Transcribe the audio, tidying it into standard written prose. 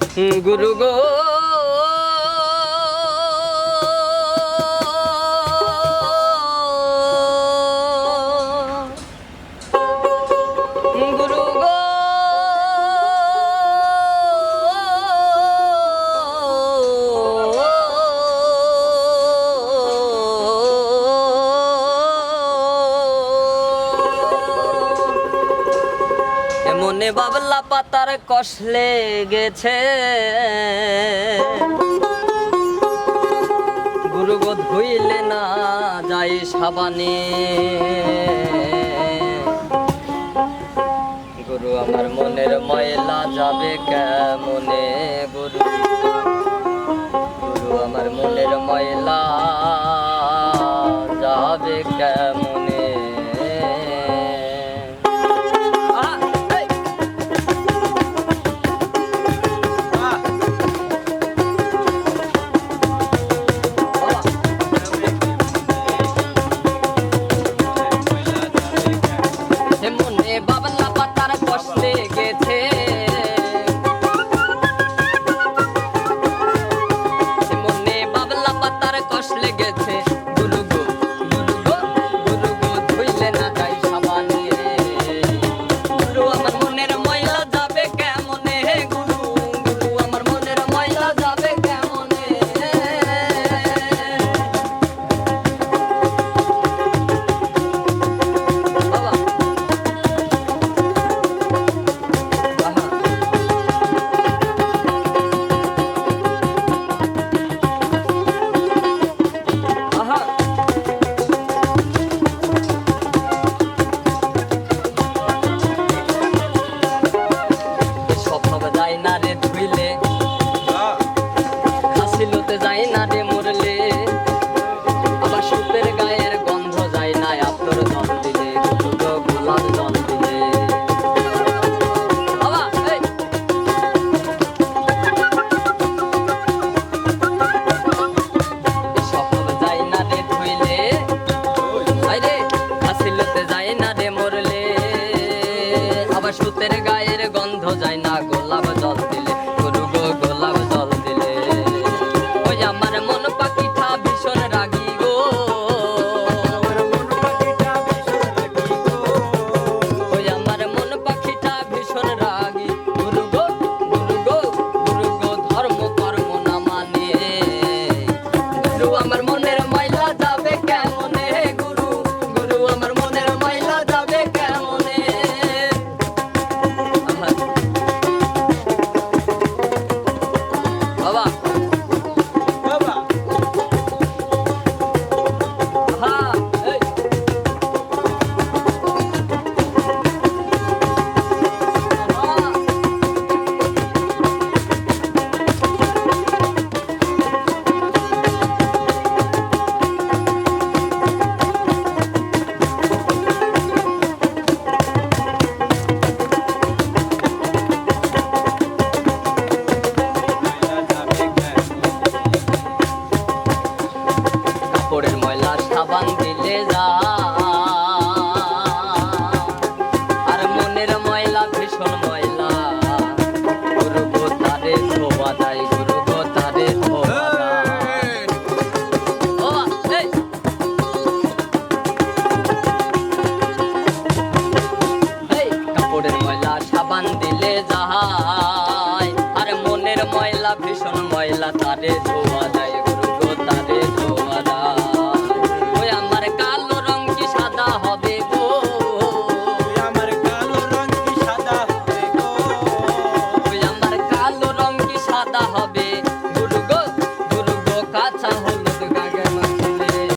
গুরু গো গুরু গো মনে বাবলা পাতার কষলে গেছে গুরু গো ধুইলে না যাই সাবানে গুরু আমার মনের ময়লা যাবে কেমনে গুরু গুরু আমার মনের ময়লা যাবে কেমনে বাবলা পাতার কষলে গেছে মনে বাবলা পাতার কষলে গেছে গুরু গো গুরু গো গুরু গো ধুইলে না যাই সাবানে গুরু আমার মনের ময়লা যাবে কেমনে গুরু গুরু আমার মনের ময়লা যাবে কেমনে বাবা যাই না রে ধুইলে খাসিলতে যাই না রে মরলে আবার সুপের গায়ের গন্ধ যায় না আতর জল দিলে গোলাপ জল দিলে বাবা স্বপ্ন যাই না রে ধুইলে আরে খাসিলতে যাই না রে মরলে আবার সুতের গায়ের গন্ধ যায় না গোলাপ জল দিলে গুরু গো গোলাপ জল দিলে ওই আমার মন পাখিটা ভীষণ রাগী গো ওই আমার মন পাখিটা ভীষণ রাগী গুরু গো গুরু গো গুরু গো ধর্ম কর্ম না মানে গুরু আমার মনের ময়লা যাবে কেমনে গুরু গুরু আমার মনের ময়লা যাবে কেমনে বাবা বাবা হ্যাঁ কাপড়ের ময়লা সাবান দিলে যা আর মনের ময়লা ভীষণ ময়লা গুরু গো তারে ধোয়া দেয় গুরু গো তারে ধোয়া দেয় কাপড়ের ময়লা সাবান দিলে যায় আর মনের ময়লা ভীষণ ময়লা তারে ধোয়া দেয় গুরু গো তারে ধোয়া দেয় ওই আমার কালো রং কি সাদা হবে গো আমার কালো রং কি সাদা হবে গো ওই আমার কালো রং কি সাদা হবে